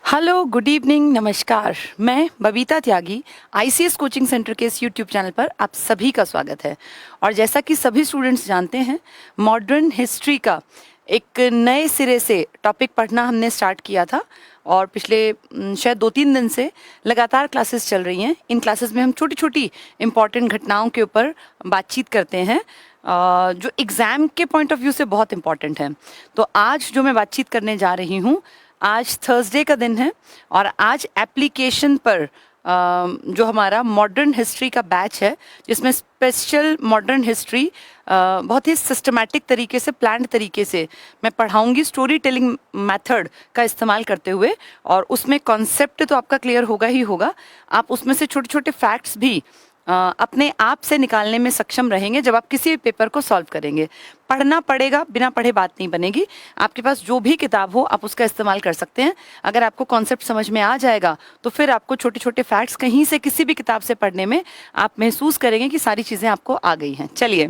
Hello, good evening, नमस्कार। मैं बबीता त्यागी ICS coaching centre के इस यूट्यूब चैनल पर आप सभी का स्वागत है। और जैसा कि सभी स्टूडेंट्स जानते हैं, मॉडर्न हिस्ट्री का एक नए सिरे से टॉपिक पढ़ना हमने स्टार्ट किया था और पिछले शायद 2-3 दिन से लगातार क्लासेस चल रही हैं। इन क्लासेस में हम छोटी छोटी इम्पॉर्टेंट घटनाओं के ऊपर बातचीत करते हैं जो एग्ज़ाम के पॉइंट ऑफ व्यू से बहुत इम्पॉर्टेंट है। तो आज जो मैं बातचीत करने जा रही हूँ, आज थर्सडे का दिन है और आज एप्लीकेशन पर जो हमारा मॉडर्न हिस्ट्री का बैच है, जिसमें स्पेशल मॉडर्न हिस्ट्री बहुत ही सिस्टमैटिक तरीके से, प्लान्ड तरीके से मैं पढ़ाऊंगी, स्टोरी टेलिंग मेथड का इस्तेमाल करते हुए। और उसमें कॉन्सेप्ट तो आपका क्लियर होगा ही होगा, आप उसमें से छोटे छोटे फैक्ट्स भी अपने आप से निकालने में सक्षम रहेंगे जब आप किसी भी पेपर को सॉल्व करेंगे। पढ़ना पड़ेगा, बिना पढ़े बात नहीं बनेगी। आपके पास जो भी किताब हो आप उसका इस्तेमाल कर सकते हैं। अगर आपको कॉन्सेप्ट समझ में आ जाएगा तो फिर आपको छोटे छोटे फैक्ट्स कहीं से किसी भी किताब से पढ़ने में आप महसूस करेंगे कि सारी चीज़ें आपको आ गई हैं। चलिए,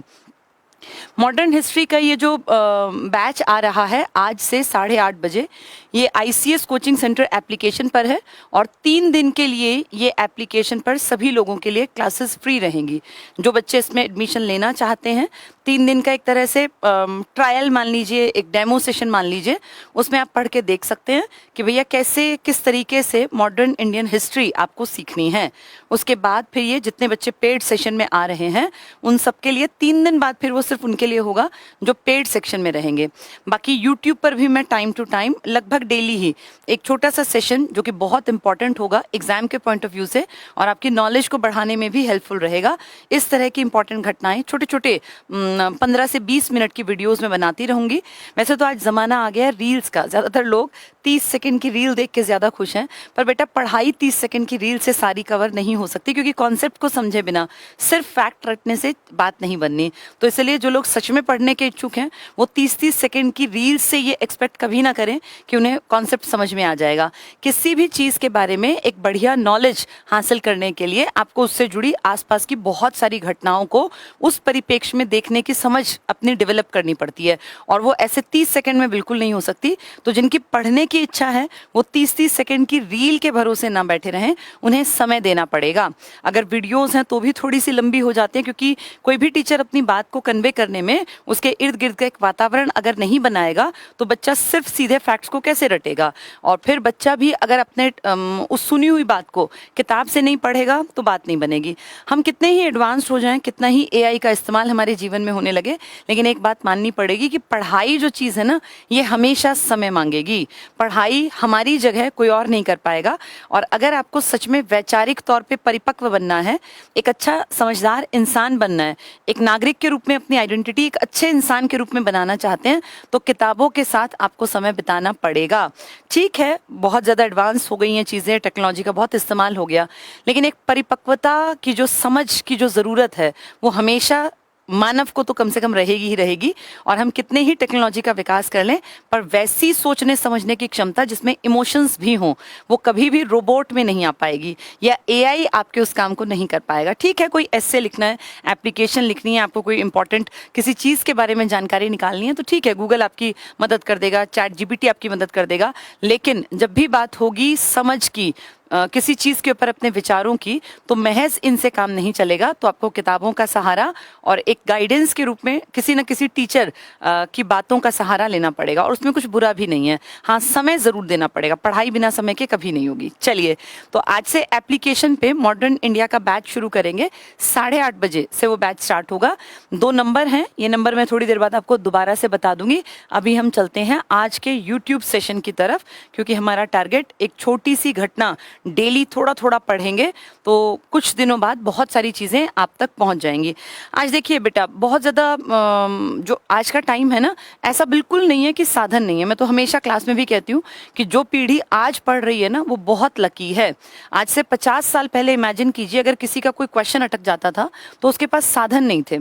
मॉडर्न हिस्ट्री का ये जो बैच आ रहा है आज से 8:30 बजे, ये आईसीएस कोचिंग सेंटर एप्लीकेशन पर है और 3 दिन के लिए ये एप्लीकेशन पर सभी लोगों के लिए क्लासेस फ्री रहेंगी। जो बच्चे इसमें एडमिशन लेना चाहते हैं, 3 दिन का एक तरह से ट्रायल मान लीजिए, एक डेमो सेशन मान लीजिए, उसमें आप पढ़ के देख सकते हैं कि भैया कैसे, किस तरीके से मॉडर्न इंडियन हिस्ट्री आपको सीखनी है। उसके बाद फिर ये जितने बच्चे पेड सेशन में आ रहे हैं उन सबके लिए 3 दिन बाद फिर वो सिर्फ उनके लिए होगा जो पेड सेक्शन में रहेंगे। बाकी यूट्यूब पर भी मैं टाइम टू टाइम लगभग डेली ही एक छोटा सा सेशन, जो कि बहुत इंपॉर्टेंट होगा एग्जाम के पॉइंट ऑफ व्यू से और आपकी नॉलेज को बढ़ाने में भी हेल्पफुल रहेगा, इस तरह की इंपॉर्टेंट घटनाएं छोटे छोटे 15 से 20 मिनट की वीडियोस में बनाती रहूंगी। वैसे तो आज जमाना आ गया है रील्स का, ज्यादातर लोग 30 सेकंड की रील देख के ज्यादा खुश हैं, पर बेटा पढ़ाई 30 सेकंड की रील से सारी कवर नहीं हो सकती, क्योंकि कॉन्सेप्ट को समझे बिना सिर्फ फैक्ट रटने से बात नहीं बननी। तो इसलिए जो लोग सच में पढ़ने के इच्छुक हैं वो 30-30 सेकंड की रील से ये एक्सपेक्ट कभी ना करें कि उन्हें कॉन्सेप्ट समझ में आ जाएगा। किसी भी चीज के बारे में एक बढ़िया नॉलेज हासिल करने के लिए आपको उससे जुड़ी आसपास की बहुत सारी घटनाओं को उस परिप्रेक्ष्य में देखने की समझ अपनी डेवलप करनी पड़ती है, और वो ऐसे 30 सेकंड में बिल्कुल नहीं हो सकती। तो जिनकी पढ़ने की इच्छा है वो 30-30 सेकंड की रील के भरोसे ना बैठे रहें, उन्हें समय देना पड़ेगा। अगर वीडियोस हैं तो भी थोड़ी सी लंबी हो जाती है, क्योंकि कोई भी टीचर अपनी बात को कन्वे करने में उसके इर्द गिर्द का एक वातावरण अगर नहीं बनाएगा तो बच्चा सिर्फ सीधे फैक्ट्स को कैसे रटेगा। और फिर बच्चा भी अगर अपने उस सुनी हुई बात को किताब से नहीं पढ़ेगा तो बात नहीं बनेगी। हम कितने ही एडवांस्ड हो जाएं, कितना ही एआई का इस्तेमाल हमारे जीवन में होने लगे, लेकिन एक बात माननी पड़ेगी कि पढ़ाई जो चीज़ है ना, ये हमेशा समय मांगेगी। पढ़ाई हमारी जगह कोई और नहीं कर पाएगा। और अगर आपको सच में वैचारिक तौर पे परिपक्व बनना है, एक अच्छा समझदार इंसान बनना है, एक नागरिक के रूप में अपनी आइडेंटिटी एक अच्छे इंसान के रूप में बनाना चाहते हैं, तो किताबों के साथ आपको समय बिताना पड़ेगा। ठीक है, बहुत ज़्यादा एडवांस हो गई हैं चीज़ें, टेक्नोलॉजी का बहुत इस्तेमाल हो गया, लेकिन एक परिपक्वता की जो समझ की जो ज़रूरत है वो हमेशा मानव को तो कम से कम रहेगी ही रहेगी। और हम कितने ही टेक्नोलॉजी का विकास कर लें, पर वैसी सोचने समझने की क्षमता जिसमें इमोशंस भी हों, वो कभी भी रोबोट में नहीं आ पाएगी, या एआई आपके उस काम को नहीं कर पाएगा। ठीक है, कोई एस्से लिखना है, एप्लीकेशन लिखनी है, आपको कोई इंपॉर्टेंट किसी चीज़ के बारे में जानकारी निकालनी है, तो ठीक है, गूगल आपकी मदद कर देगा, चैट जीपीटी आपकी मदद कर देगा। लेकिन जब भी बात होगी समझ की, किसी चीज़ के ऊपर अपने विचारों की, तो महज इनसे काम नहीं चलेगा। तो आपको किताबों का सहारा और एक गाइडेंस के रूप में किसी न किसी टीचर की बातों का सहारा लेना पड़ेगा, और उसमें कुछ बुरा भी नहीं है। हाँ, समय ज़रूर देना पड़ेगा, पढ़ाई बिना समय के कभी नहीं होगी। चलिए, तो आज से एप्लीकेशन पे मॉडर्न इंडिया का बैच शुरू करेंगे। 8:30 बजे से वो बैच स्टार्ट होगा। 2 नंबर हैं, ये नंबर मैं थोड़ी देर बाद आपको दोबारा से बता दूंगी। अभी हम चलते हैं आज के यूट्यूब सेशन की तरफ, क्योंकि हमारा टारगेट एक छोटी सी घटना डेली थोड़ा थोड़ा पढ़ेंगे तो कुछ दिनों बाद बहुत सारी चीज़ें आप तक पहुंच जाएंगी। आज देखिए बेटा, बहुत ज़्यादा जो आज का टाइम है ना, ऐसा बिल्कुल नहीं है कि साधन नहीं है। मैं तो हमेशा क्लास में भी कहती हूँ कि जो पीढ़ी आज पढ़ रही है ना, वो बहुत लकी है। आज से 50 साल पहले इमेजिन कीजिए, अगर किसी का कोई क्वेश्चन अटक जाता था तो उसके पास साधन नहीं थे।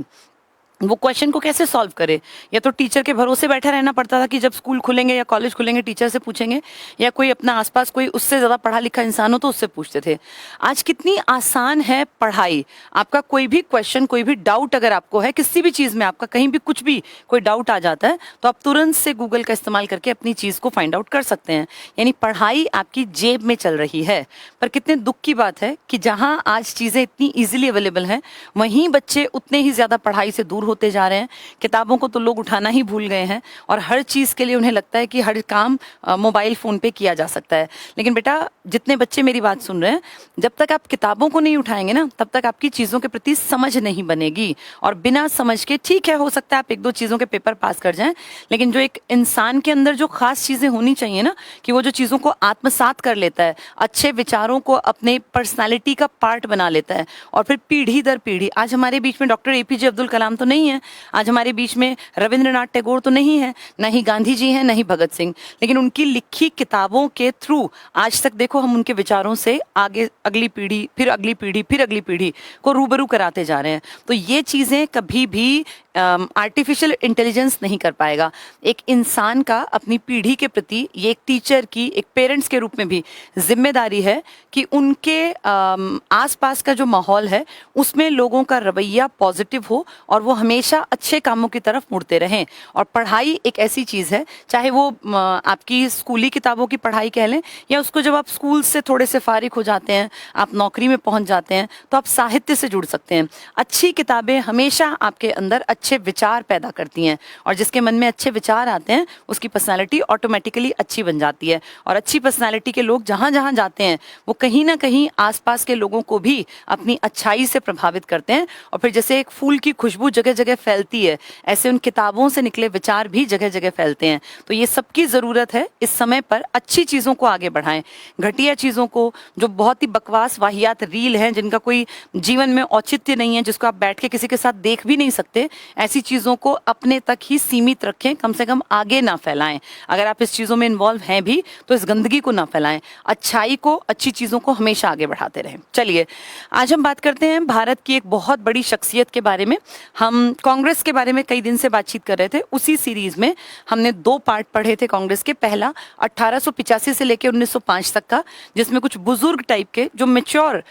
वो क्वेश्चन को कैसे सॉल्व करे, या तो टीचर के भरोसे बैठा रहना पड़ता था कि जब स्कूल खुलेंगे या कॉलेज खुलेंगे टीचर से पूछेंगे, या कोई अपना आसपास कोई उससे ज़्यादा पढ़ा लिखा इंसान हो तो उससे पूछते थे। आज कितनी आसान है पढ़ाई। आपका कोई भी क्वेश्चन, कोई भी डाउट अगर आपको है किसी भी चीज़ में, आपका कहीं भी कुछ भी कोई डाउट आ जाता है तो आप तुरंत से गूगल का इस्तेमाल करके अपनी चीज़ को फाइंड आउट कर सकते हैं। यानी पढ़ाई आपकी जेब में चल रही है। पर कितने दुख की बात है कि जहाँ आज चीज़ें इतनी ईजिली अवेलेबल हैं, वहीं बच्चे उतने ही ज़्यादा पढ़ाई से दूर होते जा रहे हैं। किताबों को तो लोग उठाना ही भूल गए हैं और हर चीज़ के लिए उन्हें लगता है कि हर काम मोबाइल फ़ोन पे किया जा सकता है। लेकिन बेटा, जितने बच्चे मेरी बात सुन रहे हैं, जब तक आप किताबों को नहीं उठाएंगे ना, तब तक आपकी चीज़ों के प्रति समझ नहीं बनेगी। और बिना समझ के, ठीक है, हो सकता है आप एक दो चीज़ों के पेपर पास कर जाएं, लेकिन जो एक इंसान के अंदर जो खास चीज़ें होनी चाहिए ना, कि वो जो चीज़ों को आत्मसात कर लेता है, अच्छे विचारों को अपने पर्सनैलिटी का पार्ट बना लेता है, और फिर पीढ़ी दर पीढ़ी। आज हमारे बीच में डॉक्टर APJ अब्दुल कलाम तो नहीं है, आज हमारे बीच में रविंद्रनाथ टैगोर तो नहीं है, न ही गांधी जी हैं, न ही भगत सिंह, लेकिन उनकी लिखी किताबों के थ्रू आज तक देखो हम उनके विचारों से आगे अगली पीढ़ी, फिर अगली पीढ़ी, फिर अगली पीढ़ी को रूबरू कराते जा रहे हैं। तो ये चीज़ें कभी भी आर्टिफिशियल इंटेलिजेंस नहीं कर पाएगा। एक इंसान का अपनी पीढ़ी के प्रति, ये एक टीचर की, एक पेरेंट्स के रूप में भी जिम्मेदारी है कि उनके आसपास का जो माहौल है उसमें लोगों का रवैया पॉजिटिव हो और वो हमेशा अच्छे कामों की तरफ मुड़ते रहें। और पढ़ाई एक ऐसी चीज़ है, चाहे वो आपकी स्कूली किताबों की पढ़ाई कह लें, या उसको जब आप स्कूल से थोड़े से फारिग हो जाते हैं, आप नौकरी में पहुंच जाते हैं, तो आप साहित्य से जुड़ सकते हैं। अच्छी किताबें हमेशा आपके अंदर अच्छे विचार पैदा करती हैं, और जिसके मन में अच्छे विचार आते हैं उसकी पर्सनालिटी ऑटोमेटिकली अच्छी बन जाती है। और अच्छी पर्सनालिटी के लोग जहाँ जहाँ जाते हैं वो कहीं ना कहीं आसपास के लोगों को भी अपनी अच्छाई से प्रभावित करते हैं। और फिर जैसे एक फूल की खुशबू जगह जगह फैलती है, ऐसे उन किताबों से निकले विचार भी जगह जगह फैलते हैं। तो ये सबकी ज़रूरत है इस समय पर, अच्छी चीज़ों को आगे बढ़ाएं। घटिया चीज़ों को, जो बहुत ही बकवास वाहियात रील हैं, जिनका कोई जीवन में औचित्य नहीं है, जिसको आप बैठ के किसी के साथ देख भी नहीं सकते, ऐसी चीज़ों को अपने तक ही सीमित रखें, कम से कम आगे ना फैलाएं। अगर आप इस चीज़ों में इन्वॉल्व हैं भी तो इस गंदगी को ना फैलाएं, अच्छाई को, अच्छी चीज़ों को हमेशा आगे बढ़ाते रहें। चलिए, आज हम बात करते हैं भारत की एक बहुत बड़ी शख्सियत के बारे में। हम कांग्रेस के बारे में कई दिन से बातचीत कर रहे थे। उसी सीरीज में हमने 2 पार्ट पढ़े थे कांग्रेस के। पहला 1885 से लेकर 1905 तक का, जिसमें कुछ बुजुर्ग टाइप के जो मेच्योर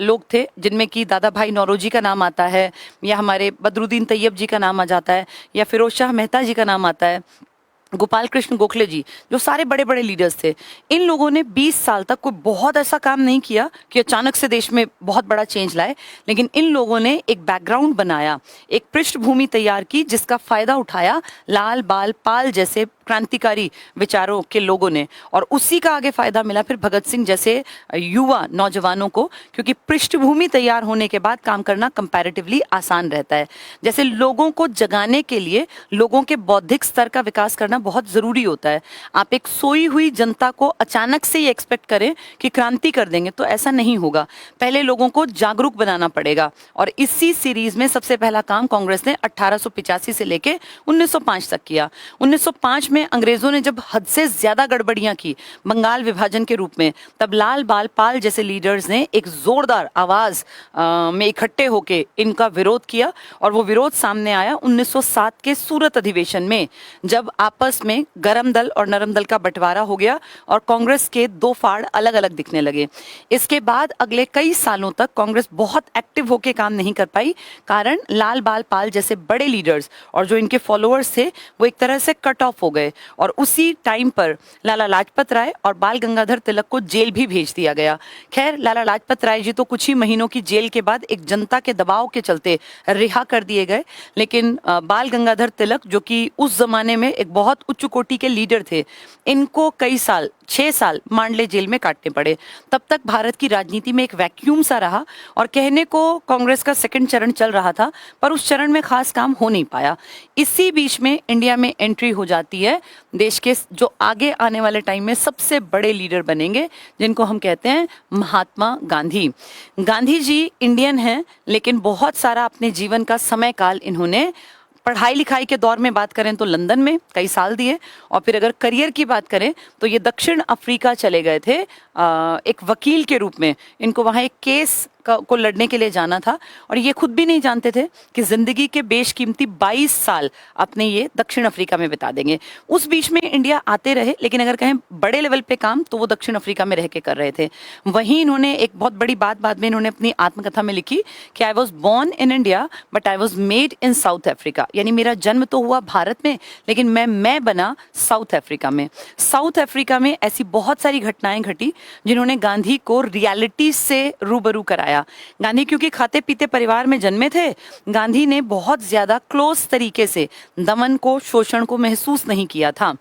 लोग थे, जिनमें कि दादा भाई नौरोजी का नाम आता है, या हमारे बदरुद्दीन तैयब जी का नाम आ जाता है, या फिरोज शाह मेहता जी का नाम आता है, गोपाल कृष्ण गोखले जी, जो सारे बड़े बड़े लीडर्स थे। इन लोगों ने 20 साल तक कोई बहुत ऐसा काम नहीं किया कि अचानक से देश में बहुत बड़ा चेंज लाए, लेकिन इन लोगों ने एक बैकग्राउंड बनाया, एक पृष्ठभूमि तैयार की, जिसका फायदा उठाया लाल बाल पाल जैसे क्रांतिकारी विचारों के लोगों ने, और उसी का आगे फायदा मिला फिर भगत सिंह जैसे युवा नौजवानों को, क्योंकि पृष्ठभूमि तैयार होने के बाद काम करना कंपैरेटिवली आसान रहता है। जैसे लोगों को जगाने के लिए लोगों के बौद्धिक स्तर का विकास करना बहुत जरूरी होता है। आप एक सोई हुई जनता को अचानक से ये एक्सपेक्ट करें कि क्रांति कर देंगे तो ऐसा नहीं होगा। पहले लोगों को जागरूक बनाना पड़ेगा, और इसी सीरीज में सबसे पहला काम कांग्रेस ने 1885 से लेके 1905 तक किया। 1905 में अंग्रेजों ने जब हद से ज्यादा गड़बड़ियां की बंगाल विभाजन के रूप में, तब लाल बाल पाल जैसे लीडर्स ने एक जोरदार आवाज में इकट्ठे होकर इनका विरोध किया, और वो विरोध सामने आया 1907 के सूरत अधिवेशन में, जब आपस में गरम दल और नरम दल का बंटवारा हो गया और कांग्रेस के 2 फाड़ अलग अलग दिखने लगे। इसके बाद अगले कई सालों तक कांग्रेस बहुत एक्टिव होकर काम नहीं कर पाई, कारण लाल बाल पाल जैसे बड़े लीडर्स और जो इनके फॉलोअर्स थे वो एक तरह से कट ऑफ हो गए। और उसी टाइम पर लाला लाजपत राय और बाल गंगाधर तिलक को जेल भी भेज दिया गया। खैर, लाला लाजपत राय जी तो कुछ ही महीनों की जेल के बाद एक जनता के दबाव के चलते रिहा कर दिए गए, लेकिन बाल गंगाधर तिलक, जो कि उस जमाने में एक बहुत उच्च कोटि के लीडर थे, इनको कई साल, 6 साल मांडले जेल में काटने पड़े। तब तक भारत की राजनीति में एक वैक्यूम सा रहा, और कहने को कांग्रेस का 2nd चरण चल रहा था, पर उस चरण में खास काम हो नहीं पाया। इसी बीच में इंडिया में एंट्री हो जाती है देश के जो आगे आने वाले टाइम में सबसे बड़े लीडर बनेंगे, जिनको हम कहते हैं महात्मा गांधी। गांधी जी इंडियन हैं, लेकिन बहुत सारा अपने जीवन का समय काल इन्होंने पढ़ाई लिखाई के दौर में बात करें तो लंदन में कई साल दिए, और फिर अगर करियर की बात करें तो ये दक्षिण अफ्रीका चले गए थे एक वकील के रूप में। इनको वहाँ एक केस को लड़ने के लिए जाना था और ये खुद भी नहीं जानते थे कि जिंदगी के बेशकीमती 22 साल अपने ये दक्षिण अफ्रीका में बिता देंगे। उस बीच में इंडिया आते रहे, लेकिन अगर कहें बड़े लेवल पे काम तो वो दक्षिण अफ्रीका में रह के कर रहे थे। वहीं इन्होंने एक बहुत बड़ी बात बाद में इन्होंने अपनी आत्मकथा में लिखी कि I was born in India but I was made in south Africa, यानी मेरा जन्म तो हुआ भारत में लेकिन मैं बना साउथ अफ्रीका में। साउथ अफ्रीका में ऐसी बहुत सारी घटनाएं घटी जिन्होंने गांधी को रियलिटी से रूबरू कराया। गांधी क्योंकि खाते पीते परिवार में जन्मे थे, गांधी ने बहुत ज्यादा क्लोज तरीके से दमन को, शोषण को महसूस नहीं किया था।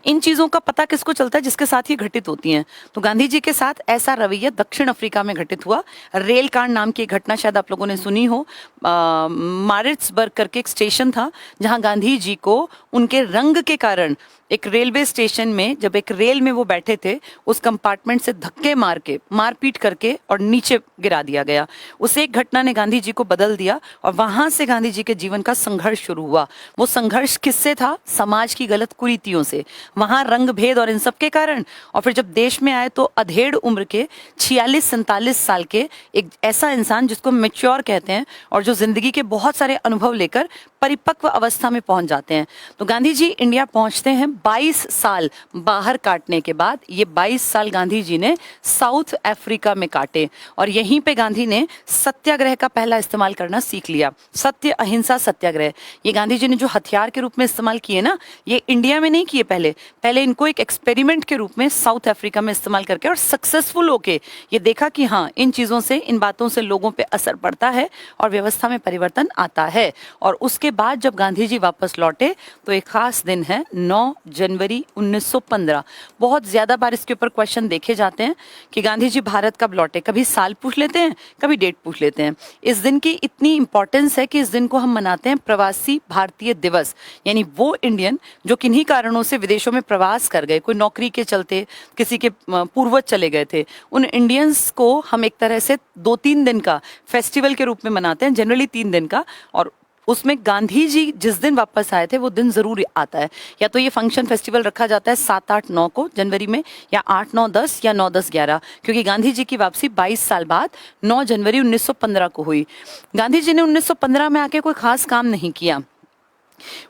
इन चीजों का पता किसको चलता है? जिसके साथ ये घटित होती हैं। तो गांधी जी के साथ ऐसा रवैया दक्षिण अफ्रीका में घटित हुआ। रेल कांड नाम की एक घटना शायद आप लोगों ने सुनी हो। मारिट्सबर्ग करके एक स्टेशन था जहां गांधी जी को उनके रंग के कारण एक रेलवे स्टेशन में, जब एक रेल में वो बैठे थे, उस कंपार्टमेंट से धक्के मार के, मारपीट करके और नीचे गिरा दिया गया। उस एक घटना ने गांधी जी को बदल दिया और वहां से गांधी जी के जीवन का संघर्ष शुरू हुआ। वो संघर्ष किससे था? समाज की गलत कुरीतियों से, वहां रंग भेद और इन सब के कारण। और फिर जब देश में आए तो अधेड़ उम्र के 46-47 साल के एक ऐसा इंसान जिसको मैच्योर कहते हैं और जो जिंदगी के बहुत सारे अनुभव लेकर परिपक्व अवस्था में पहुंच जाते हैं। तो गांधी जी इंडिया पहुंचते हैं 22 साल बाहर काटने के बाद। ये 22 साल गांधी जी ने साउथ अफ्रीका में काटे और यहीं पे गांधी ने सत्याग्रह का पहला इस्तेमाल करना सीख लिया। सत्य अहिंसा सत्याग्रह, ये गांधी जी ने जो हथियार के रूप में इस्तेमाल किए ना, ये इंडिया में नहीं किए पहले इनको एक एक्सपेरिमेंट के रूप में साउथ अफ्रीका में इस्तेमाल करके और सक्सेसफुल होके ये देखा कि हाँ, इन चीजों से, इन बातों से लोगों पे असर पड़ता है और व्यवस्था में परिवर्तन आता है। और उसके बाद जब गांधी जी वापस लौटे तो एक खास दिन है 9 जनवरी 1915। बहुत ज्यादा बार इसके ऊपर क्वेश्चन देखे जाते हैं कि गांधी जी भारत कब लौटे। कभी साल पूछ लेते हैं, कभी डेट पूछ लेते हैं। इस दिन की इतनी इंपॉर्टेंस है कि इस दिन को हम मनाते हैं प्रवासी भारतीय दिवस, यानी वो इंडियन जो किन्हीं कारणों से विदेशों में प्रवास कर गए, कोई नौकरी के चलते, किसी के पूर्वज चले गए थे, उन इंडियंस को हम एक तरह से 2-3 दिन का फेस्टिवल के रूप में मनाते हैं, जनरली 3 दिन का। और उसमें गांधी जी जिस दिन वापस आए थे वो दिन जरूर आता है। या तो ये फंक्शन फेस्टिवल रखा जाता है 7, 8, 9 को जनवरी में, या 8, 9, 10 या 9, 10, 11, क्योंकि गांधी जी की वापसी 22 साल बाद 9 जनवरी 1915 को हुई। गांधी जी ने 1915 में आके कोई खास काम नहीं किया।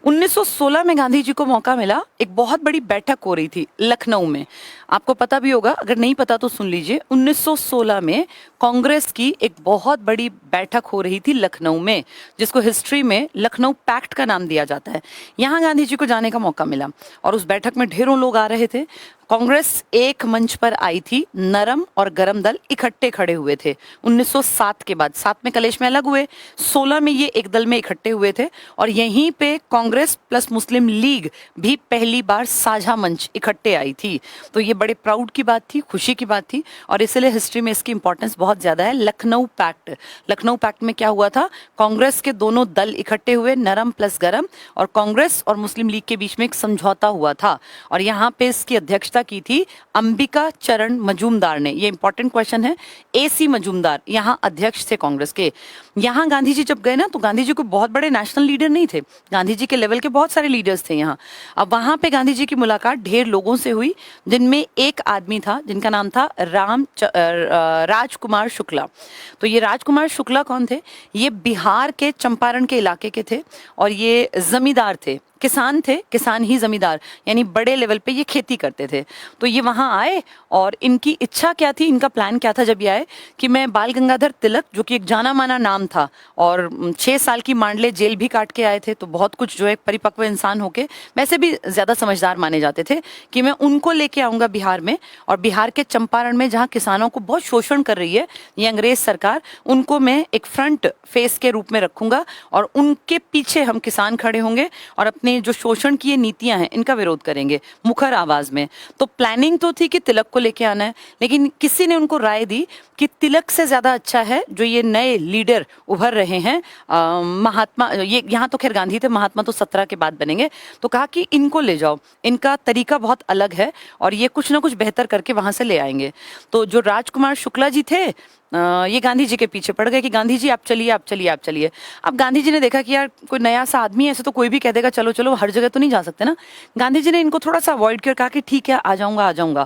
1916 में गांधी जी को मौका मिला, एक बहुत बड़ी बैठक हो रही थी लखनऊ में। आपको पता भी होगा, अगर नहीं पता तो सुन लीजिए। 1916 में कांग्रेस की एक बहुत बड़ी बैठक हो रही थी लखनऊ में, जिसको हिस्ट्री में लखनऊ पैक्ट का नाम दिया जाता है। यहां गांधी जी को जाने का मौका मिला और उस बैठक में ढेरों लोग आ रहे थे। कांग्रेस एक मंच पर आई थी, नरम और गरम दल इकट्ठे खड़े हुए थे। 1907 के बाद, 7 में कलेश में अलग हुए, 16 में ये एक दल में इकट्ठे हुए थे और यहीं पे कांग्रेस प्लस मुस्लिम लीग भी पहली बार साझा मंच इकट्ठे आई थी। तो ये बड़े प्राउड की बात थी, खुशी की बात थी और इसलिए हिस्ट्री में इसकी इंपॉर्टेंस बहुत ज्यादा है। लखनऊ पैक्ट, लखनऊ पैक्ट में क्या हुआ था? कांग्रेस के दोनों दल इकट्ठे हुए, नरम प्लस गरम, और कांग्रेस और मुस्लिम लीग के बीच में एक समझौता हुआ था और यहाँ पे इसकी अध्यक्षता की थी अंबिका चरण मजूमदार ने। ये इंपॉर्टेंट क्वेश्चन है। AC मजूमदार यहाँ अध्यक्ष थे कांग्रेस के। यहाँ गांधी जी जब गए ना, तो गांधी जी को बहुत बड़े नेशनल लीडर नहीं थे, गांधी जी के लेवल के बहुत सारे लीडर्स थे यहाँ। अब वहां पे गांधी जी की मुलाकात ढेर लोगों से हुई, जिनमें एक आदमी था जिनका नाम था राजकुमार शुक्ला। तो ये राजकुमार शुक्ला कौन थे? ये बिहार के चंपारण के इलाके के थे और ये जमींदार थे, किसान थे, किसान ही जमींदार, यानी बड़े लेवल पे ये खेती करते थे। तो ये वहां आए और इनकी इच्छा क्या थी, इनका प्लान क्या था जब ये आए, कि मैं बाल गंगाधर तिलक, जो कि एक जाना माना नाम था और 6 साल की मांडले जेल भी काट के आए थे, तो बहुत कुछ जो है परिपक्व इंसान होके वैसे भी ज्यादा समझदार माने जाते थे, कि मैं उनको लेके आऊंगा बिहार में और बिहार के चंपारण में जहाँ किसानों को बहुत शोषण कर रही है ये अंग्रेज सरकार, उनको मैं एक फ्रंट फेस के रूप में रखूंगा और उनके पीछे हम किसान खड़े होंगे और अपने जो शोषण की ये नीतियां हैं इनका विरोध करेंगे मुखर आवाज में। तो प्लानिंग तो थी कि तिलक को लेके आना है, लेकिन किसी ने उनको राय दी कि तिलक से ज्यादा अच्छा है जो ये नए लीडर उभर रहे हैं, महात्मा, ये यहाँ तो खैर गांधी थे, महात्मा तो 17 के बाद बनेंगे, तो कहा कि इनको ले जाओ, इनका तरीका बहुत अलग है और ये कुछ ना कुछ बेहतर करके वहां से ले आएंगे। तो जो राजकुमार शुक्ला जी थे, ये गांधी जी के पीछे पड़ गए कि गांधी जी आप चलिए, आप चलिए, आप चलिए। अब गांधी जी ने देखा कि यार कोई नया सा आदमी है, ऐसे तो कोई भी कह देगा चलो चलो, चलो हर जगह तो नहीं जा सकते ना। गांधी जी ने इनको थोड़ा सा अवॉइड किया, कहा कि ठीक है आ जाऊंगा आ जाऊंगा।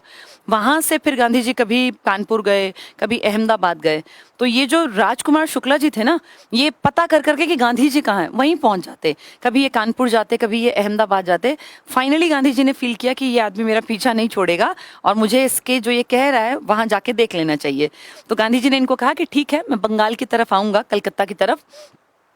वहां से फिर गांधी जी कभी कानपुर गए, कभी अहमदाबाद गए। तो ये जो राजकुमार शुक्ला जी थे ना, ये पता कर करके कि गांधी जी कहाँ हैं वहीं पहुंच जाते। कभी ये कानपुर जाते, कभी ये अहमदाबाद जाते। फाइनली गांधी जी ने फील किया कि ये आदमी मेरा पीछा नहीं छोड़ेगा और मुझे इसके जो ये कह रहा है वहां जाके देख लेना चाहिए। तो गांधी जी ने इनको कहा कि ठीक है मैं बंगाल की तरफ आऊंगा, कलकत्ता की तरफ।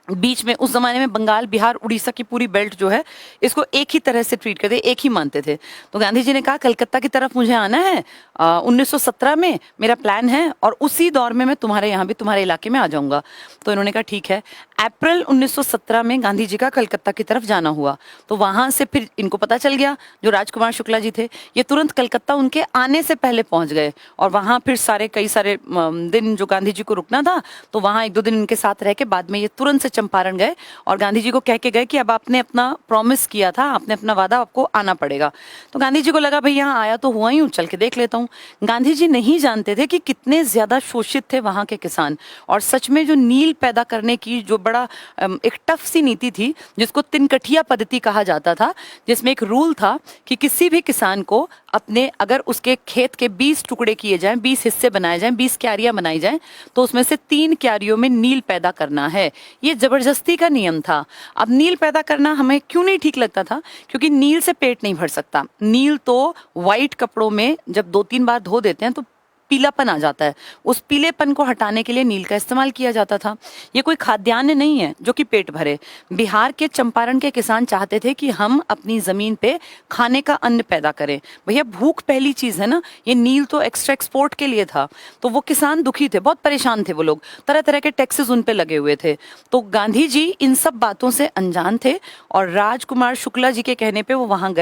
बीच में उस जमाने में बंगाल, बिहार, उड़ीसा की पूरी बेल्ट जो है इसको एक ही तरह से ट्रीट करते, एक ही मानते थे। तो गांधी जी ने कहा कलकत्ता की तरफ मुझे आना है, 1917 में मेरा प्लान है और उसी दौर में मैं तुम्हारे यहाँ भी, तुम्हारे इलाके में आ जाऊंगा। तो इन्होंने कहा ठीक है। अप्रैल 1917 में गांधी जी का कलकत्ता की तरफ जाना हुआ। तो वहां से फिर इनको पता चल गया, जो राजकुमार शुक्ला जी थे ये तुरंत कलकत्ता उनके आने से पहले पहुंच गए। और वहां फिर कई सारे दिन जो गांधी जी को रुकना था, तो वहां 1-2 दिन इनके साथ रह के बाद में ये तुरंत से चंपारण गए और गांधी जी को कह के गए कि अब आपने अपना प्रॉमिस किया था, आपने अपना वादा, आपको आना पड़ेगा। तो गांधी जी को लगा भाई यहाँ आया तो हुआ ही हूँ, चल के देख लेता हूँ। गांधी जी नहीं जानते थे कि कितने ज्यादा शोषित थे वहां के किसान। और सच में जो नील पैदा करने की जो बड़ा एक टफ सी नीति थी, जिसको तिनकठिया पद्धति कहा जाता था, जिसमें एक रूल था कि किसी भी किसान को अपने, अगर उसके खेत के 20 टुकड़े किए जाएं, 20 हिस्से बनाए जाएं, 20 क्यारियां बनाई जाएं, तो उसमें से 3 क्यारियों में नील पैदा करना है। ये जबरदस्ती का नियम था। अब नील पैदा करना हमें क्यों नहीं ठीक लगता था? क्योंकि नील से पेट नहीं भर सकता। नील तो वाइट कपड़ों में जब 2-3 बार धो देते हैं तो पीलापन आ जाता है। उस पीलेपन को हटाने के लिए नील का इस्तेमाल किया जाता था। ये कोई खाद्यान्न नहीं है जो कि पेट भरे। बिहार के चंपारण के किसान चाहते थे कि हम अपनी जमीन पे खाने का अन्न पैदा करें। भैया भूख पहली चीज है ना, ये नील तो एक्स्ट्रा एक्सपोर्ट के लिए था। तो वो किसान दुखी थे, बहुत परेशान थे वो लोग, तरह तरह के टैक्सेस उन पे लगे हुए थे। तो गांधी जी इन सब बातों से अनजान थे और राजकुमार शुक्ला जी के कहने पे वो वहां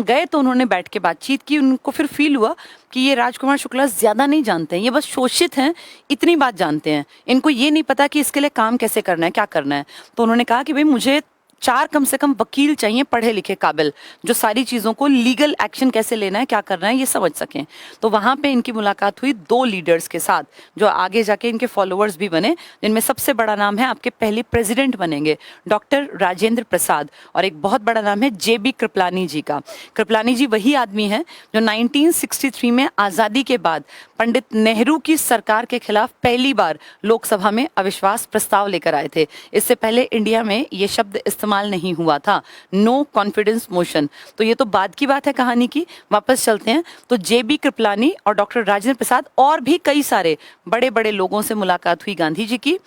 गए तो उन्होंने बैठ के बातचीत की। उनको फिर फील हुआ कि ये राजकुमार शुक्ला ज्यादा नहीं जानते हैं, ये बस शोषित हैं, इतनी बात जानते हैं, इनको ये नहीं पता कि इसके लिए काम कैसे करना है, क्या करना है। तो उन्होंने कहा कि भाई मुझे 4 कम से कम वकील चाहिए, पढ़े लिखे काबिल, जो सारी चीजों को लीगल एक्शन कैसे लेना है, क्या करना है, ये समझ सकें। तो वहां पे इनकी मुलाकात हुई 2 लीडर्स के साथ, जो आगे जाके इनके फॉलोअर्स भी बने, जिनमें सबसे बड़ा नाम है, आपके पहले प्रेसिडेंट बनेंगे, डॉक्टर राजेंद्र प्रसाद, और एक बहुत बड़ा नाम है JB कृपलानी जी का। कृपलानी जी वही आदमी है जो 1963 में आजादी के बाद पंडित नेहरू की सरकार के खिलाफ पहली बार लोकसभा में अविश्वास प्रस्ताव लेकर आए थे। इससे पहले इंडिया में ये शब्द इस्तेमाल नहीं हुआ था, नो कॉन्फिडेंस मोशन। तो ये तो बाद की बात है कहानी की, वापस चलते हैं। तो JB कृपलानी और डॉक्टर राजेंद्र प्रसाद और भी कई सारे बड़े बड़े लोगों से मुलाकात हुई गांधी जी की।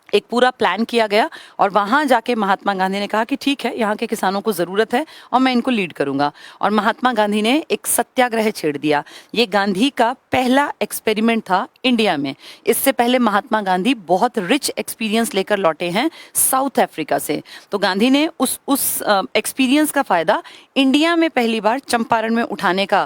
एक पूरा प्लान किया गया और वहां जाके महात्मा गांधी ने कहा कि ठीक है, यहाँ के किसानों को जरूरत है और मैं इनको लीड करूंगा। और महात्मा गांधी ने एक सत्याग्रह छेड़ दिया। ये गांधी का पहला एक्सपेरिमेंट था इंडिया में। इससे पहले महात्मा गांधी बहुत रिच एक्सपीरियंस लेकर लौटे हैं साउथ अफ्रीका से। तो गांधी ने उस एक्सपीरियंस का फायदा इंडिया में पहली बार चंपारण में उठाने का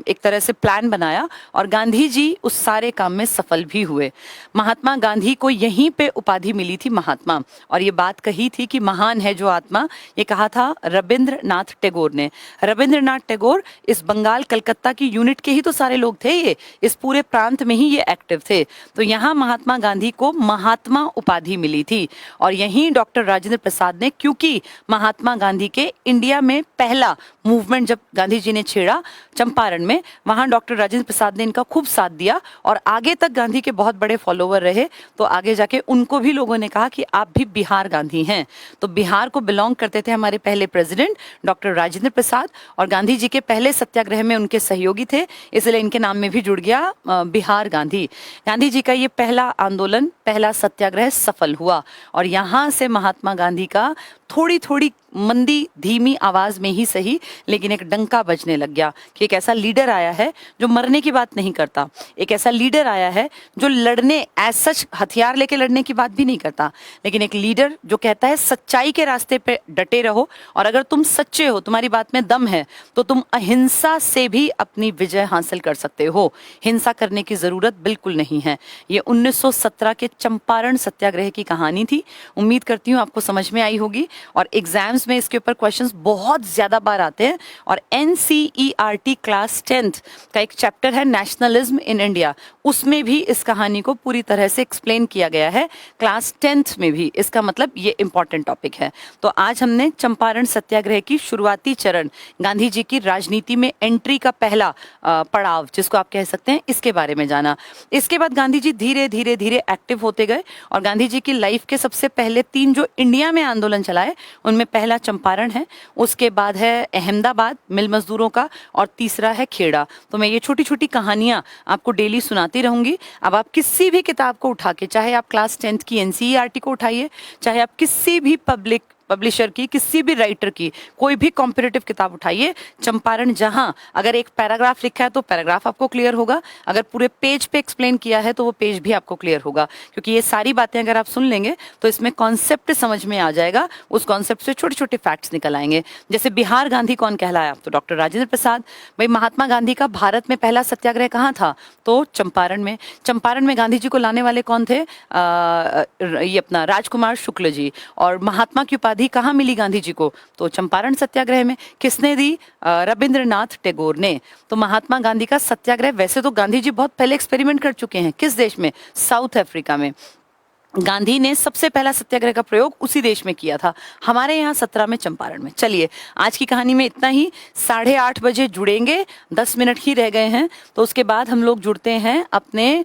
एक तरह से प्लान बनाया और गांधी जी उस सारे काम में सफल भी हुए। महात्मा गांधी को यहीं पे उपाधि मिली थी महात्मा, और ये बात कही थी कि महान है जो आत्मा, ये कहा था रविंद्रनाथ टैगोर ने। रविंद्रनाथ टैगोर इस बंगाल कलकत्ता की यूनिट के ही तो सारे लोग थे, ये इस पूरे प्रांत में ही ये एक्टिव थे। तो यहाँ महात्मा गांधी को महात्मा उपाधि मिली थी। और यहीं डॉक्टर राजेंद्र प्रसाद ने, क्योंकि महात्मा गांधी के इंडिया में पहला मूवमेंट जब गांधी जी ने छेड़ा चंपारण में, वहां डॉक्टर राजेंद्र प्रसाद ने इनका खूब साथ दिया और आगे तक गांधी के बहुत बड़े फॉलोवर रहे। तो आगे जाके उनको भी लोगों ने कहा कि आप भी बिहार गांधी हैं। तो बिहार को बिलोंग करते थे हमारे पहले प्रेसिडेंट डॉक्टर राजेंद्र प्रसाद, और गांधी जी के पहले सत्याग्रह में उनके सहयोगी थे, इसलिए इनके नाम में भी जुड़ गया बिहार गांधी। गांधी जी का ये पहला आंदोलन, पहला सत्याग्रह सफल हुआ और यहां से महात्मा गांधी का थोड़ी थोड़ी मंदी, धीमी आवाज में ही सही, लेकिन एक डंका बजने लग गया कि एक ऐसा लीडर आया है जो मरने की बात नहीं करता, एक ऐसा लीडर आया है जो लड़ने, एज सच हथियार लेके लड़ने की बात भी नहीं करता, लेकिन एक लीडर जो कहता है सच्चाई के रास्ते पे डटे रहो, और अगर तुम सच्चे हो, तुम्हारी बात में दम है, तो तुम अहिंसा से भी अपनी विजय हासिल कर सकते हो। हिंसा करने की जरूरत बिल्कुल नहीं है। ये 1917 के चंपारण सत्याग्रह की कहानी थी। उम्मीद करती हूँ आपको समझ में आई होगी और एग्जाम्स एग्जाम्स में इसके ऊपर क्वेश्चंस बहुत ज़्यादा बार आते हैं। और NCERT क्लास 10th का एक चैप्टर है नेशनलिज्म इन इंडिया, उसमें भी इस कहानी को पूरी तरह से एक्सप्लेन किया गया है, क्लास 10th में भी। इसका मतलब ये इंपॉर्टेंट टॉपिक है। तो आज हमने चंपारण सत्याग्रह की शुरुआती चरण, गांधी जी की राजनीति में एंट्री का पहला पड़ाव जिसको आप कह सकते हैं, इसके बारे में जाना। इसके बाद गांधी जी धीरे धीरे धीरे एक्टिव होते गए और गांधी जी की लाइफ के सबसे पहले 3 जो इंडिया में आंदोलन चलाए उनमें पहला चंपारण है, उसके बाद है अहमदाबाद मिल मजदूरों का, और तीसरा है खेड़ा। तो मैं ये छोटी छोटी कहानियां आपको डेली सुनाती रहूंगी। अब आप किसी भी किताब को उठा के, चाहे आप क्लास 10th की NCERT को उठाइए, चाहे आप किसी भी पब्लिशर की, किसी भी राइटर की कोई भी कॉम्पिटिटिव किताब उठाइए, चंपारण जहां अगर एक पैराग्राफ लिखा है तो पैराग्राफ आपको क्लियर होगा, अगर पूरे पेज पे एक्सप्लेन किया है तो वो पेज भी आपको क्लियर होगा। क्योंकि ये सारी बातें अगर आप सुन लेंगे तो इसमें कॉन्सेप्ट समझ में आ जाएगा, उस कॉन्सेप्ट से छोटे छोटे फैक्ट्स निकल आएंगे। जैसे बिहार गांधी कौन कहलाया, तो डॉक्टर राजेंद्र प्रसाद। भाई महात्मा गांधी का भारत में पहला सत्याग्रह कहाँ था, तो चंपारण में। चंपारण में गांधी जी को लाने वाले कौन थे, ये अपना राजकुमार शुक्ल जी। और महात्मा की उपाधि कहाँ मिली गांधी जी को, तो चंपारण सत्याग्रह में। किसने दी, रविंद्रनाथ टैगोर ने। तो महात्मा गांधी का सत्याग्रह, वैसे तो गांधी जी बहुत पहले एक्सपेरिमेंट कर चुके हैं, किस देश में, साउथ अफ्रीका में। गांधी ने सबसे पहला सत्याग्रह का प्रयोग उसी देश में किया था, हमारे यहाँ 17 में चंपारण में। चलिए आज की कहानी में इतना ही। 8:30 बजे जुड़ेंगे, 10 मिनट ही रह गए हैं, तो उसके बाद हम लोग जुड़ते हैं अपने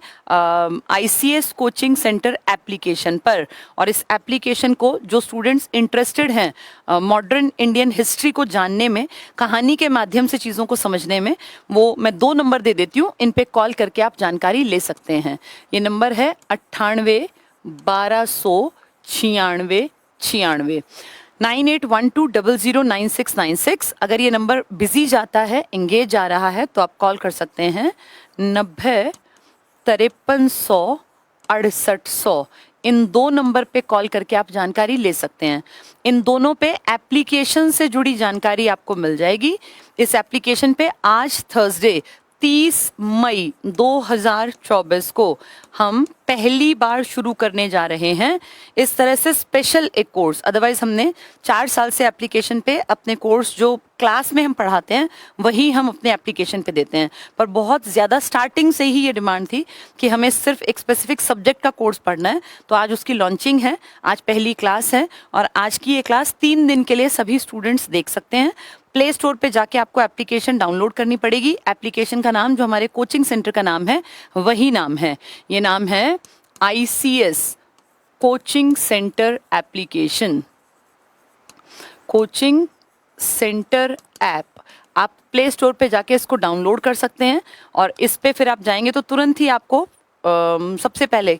ICS कोचिंग सेंटर एप्लीकेशन पर। और इस एप्लीकेशन को जो स्टूडेंट्स इंटरेस्टेड हैं मॉडर्न इंडियन हिस्ट्री को जानने में, कहानी के माध्यम से चीज़ों को समझने में, वो मैं 2 नंबर दे देती हूँ, इन पे कॉल करके आप जानकारी ले सकते हैं। ये नंबर है 98 1296 96 9812009696। अगर ये नंबर बिजी जाता है, एंगेज जा रहा है, तो आप कॉल कर सकते हैं 90 5300 6800। इन 2 नंबर पे कॉल करके आप जानकारी ले सकते हैं। इन दोनों पे एप्लीकेशन से जुड़ी जानकारी आपको मिल जाएगी। इस एप्लीकेशन पे आज थर्सडे 30 मई 2024 को हम पहली बार शुरू करने जा रहे हैं इस तरह से स्पेशल एक कोर्स। अदरवाइज हमने 4 साल से एप्लीकेशन पे अपने कोर्स जो क्लास में हम पढ़ाते हैं वही हम अपने एप्लीकेशन पे देते हैं, पर बहुत ज़्यादा स्टार्टिंग से ही ये डिमांड थी कि हमें सिर्फ एक स्पेसिफिक सब्जेक्ट का कोर्स पढ़ना है। तो आज उसकी लॉन्चिंग है, आज पहली क्लास है, और आज की ये क्लास 3 दिन के लिए सभी स्टूडेंट्स देख सकते हैं। प्ले स्टोर पे जाके आपको एप्लीकेशन डाउनलोड करनी पड़ेगी। एप्लीकेशन का नाम जो हमारे कोचिंग सेंटर का नाम है वही नाम है, ये नाम है ICS coaching centre application, coaching centre app. आप प्ले स्टोर पे जाके इसको डाउनलोड कर सकते हैं, और इस पे फिर आप जाएंगे तो तुरंत ही आपको सबसे पहले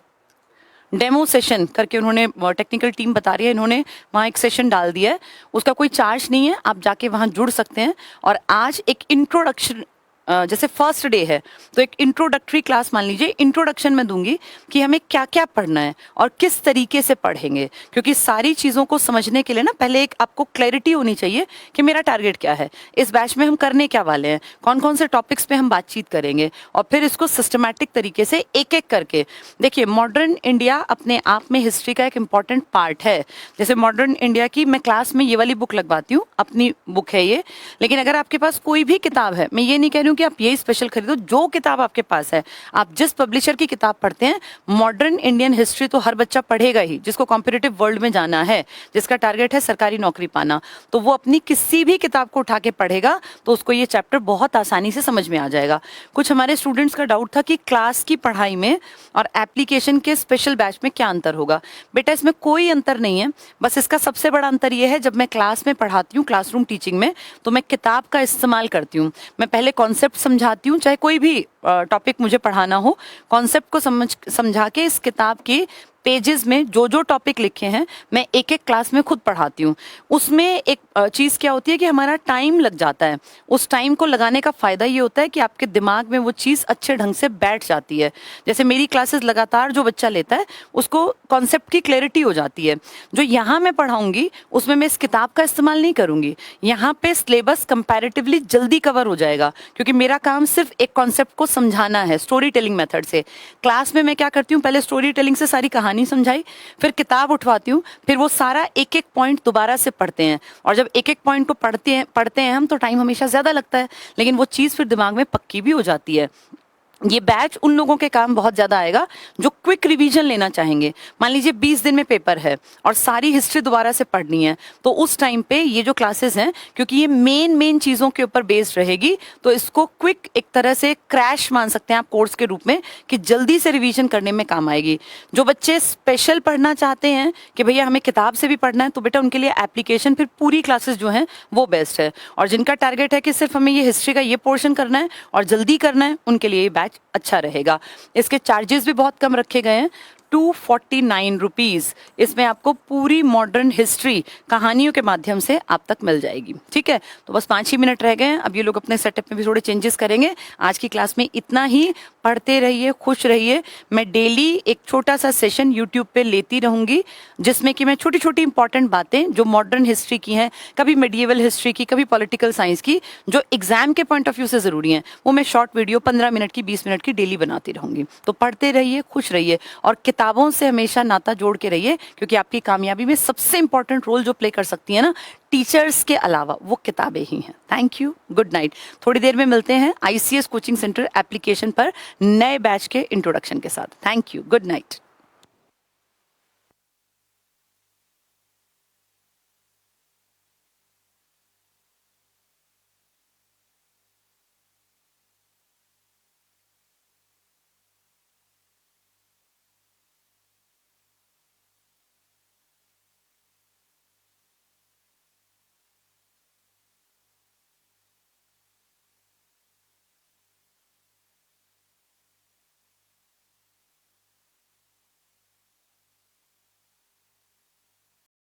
डेमो सेशन करके उन्होंने, टेक्निकल टीम बता रही है, इन्होंने वहाँ एक सेशन डाल दिया है, उसका कोई चार्ज नहीं है, आप जाके वहाँ जुड़ सकते हैं। और आज एक इंट्रोडक्शन, जैसे फर्स्ट डे है तो एक इंट्रोडक्टरी क्लास मान लीजिए, इंट्रोडक्शन में दूंगी कि हमें क्या क्या पढ़ना है और किस तरीके से पढ़ेंगे। क्योंकि सारी चीज़ों को समझने के लिए ना पहले एक आपको क्लैरिटी होनी चाहिए कि मेरा टारगेट क्या है, इस बैच में हम करने क्या वाले हैं, कौन कौन से टॉपिक्स पे हम बातचीत करेंगे, और फिर इसको सिस्टमैटिक तरीके से एक एक करके। देखिए मॉडर्न इंडिया अपने आप में हिस्ट्री का एक इम्पॉर्टेंट पार्ट है। जैसे मॉडर्न इंडिया की मैं क्लास में ये वाली बुक लगवाती हूँ, अपनी बुक है ये, लेकिन अगर आपके पास कोई भी किताब है, मैं ये नहीं कह रही हूँ कि आप यही स्पेशल खरीदो, जो किताब आपके पास है, आप जिस पब्लिशर की किताब पढ़ते हैं, मॉडर्न इंडियन हिस्ट्री तो हर बच्चा पढ़ेगा ही, जिसको कॉम्पिटिटिव वर्ल्ड में जाना है, जिसका टारगेट है सरकारी नौकरी पाना, तो वो अपनी किसी भी किताब को उठा के पढ़ेगा तो उसको ये चैप्टर बहुत आसानी से समझ में आ जाएगा। कुछ हमारे स्टूडेंट्स का डाउट था कि क्लास की पढ़ाई में और एप्लीकेशन के स्पेशल बैच में क्या अंतर होगा। बेटा इसमें कोई अंतर नहीं है, बस इसका सबसे बड़ा अंतर ये है, जब मैं क्लास में पढ़ाती हूँ, क्लासरूम टीचिंग में, तो मैं किताब का इस्तेमाल करती हूँ। मैं पहले कॉन्सेप्ट समझाती हूँ, चाहे कोई भी टॉपिक मुझे पढ़ाना हो, कॉन्सेप्ट को समझा के इस किताब की पेजेस में जो जो टॉपिक लिखे हैं मैं एक एक क्लास में खुद पढ़ाती हूँ। उसमें एक चीज़ क्या होती है कि हमारा टाइम लग जाता है। उस टाइम को लगाने का फ़ायदा ये होता है कि आपके दिमाग में वो चीज़ अच्छे ढंग से बैठ जाती है। जैसे मेरी क्लासेस लगातार जो बच्चा लेता है उसको कॉन्सेप्ट की क्लैरिटी हो जाती है। जो यहाँ मैं पढ़ाऊँगी उसमें मैं इस किताब का इस्तेमाल नहीं करूँगी। यहाँ पे सिलेबस कंपैरेटिवली जल्दी कवर हो जाएगा, क्योंकि मेरा काम सिर्फ एक कॉन्सेप्ट को समझाना है स्टोरी टेलिंग मेथड से। क्लास में मैं क्या करती हूँ, पहले स्टोरी टेलिंग से सारी कहानी कहानी समझाई, फिर किताब उठवाती हूँ, फिर वो सारा एक एक पॉइंट दोबारा से पढ़ते हैं। और जब एक एक पॉइंट को पढ़ते हैं हम, तो टाइम हमेशा ज़्यादा लगता है, लेकिन वो चीज़ फिर दिमाग में पक्की भी हो जाती है। ये बैच उन लोगों के काम बहुत ज़्यादा आएगा जो क्विक रिवीजन लेना चाहेंगे। मान लीजिए 20 दिन में पेपर है और सारी हिस्ट्री दोबारा से पढ़नी है, तो उस टाइम पे ये जो क्लासेस हैं, क्योंकि ये मेन चीज़ों के ऊपर बेस्ड रहेगी, तो इसको क्विक एक तरह से क्रैश मान सकते हैं आप कोर्स के रूप में, कि जल्दी से रिवीजन करने में काम आएगी। जो बच्चे स्पेशल पढ़ना चाहते हैं कि भैया हमें किताब से भी पढ़ना है, तो बेटा उनके लिए एप्लीकेशन फिर पूरी क्लासेस जो हैं वो बेस्ट है। और जिनका टारगेट है कि सिर्फ हमें ये हिस्ट्री का ये पोर्शन करना है और जल्दी करना है, उनके लिए ये बैच अच्छा रहेगा। इसके चार्जेस भी बहुत कम रखे गए हैं, 249 रुपीज़। इसमें आपको पूरी मॉडर्न हिस्ट्री कहानियों के माध्यम से आप तक मिल जाएगी। ठीक है, तो बस 5 ही मिनट रह गए हैं, अब ये लोग अपने सेटअप में भी थोड़े चेंजेस करेंगे। आज की क्लास में इतना ही। पढ़ते रहिए, खुश रहिए। मैं डेली एक छोटा सा सेशन यूट्यूब पे लेती रहूंगी, जिसमें कि मैं छोटी छोटी इंपॉर्टेंट बातें जो मॉडर्न हिस्ट्री की हैं, कभी मेडिएवल हिस्ट्री की, कभी पॉलिटिकल साइंस की, जो एग्जाम के पॉइंट ऑफ व्यू से ज़रूरी हैं, वो मैं शॉर्ट वीडियो 15 मिनट की, 20 मिनट की डेली बनाती रहूंगी। तो पढ़ते रहिए, खुश रहिए और किताबों से हमेशा नाता जोड़ के रहिए, क्योंकि आपकी कामयाबी में सबसे इंपॉर्टेंट रोल जो प्ले कर सकती है ना टीचर्स के अलावा, वो किताबें ही हैं। Thank you, good night. थोड़ी देर में मिलते हैं ICS कोचिंग सेंटर एप्लीकेशन पर नए बैच के इंट्रोडक्शन के साथ। Thank you, good night.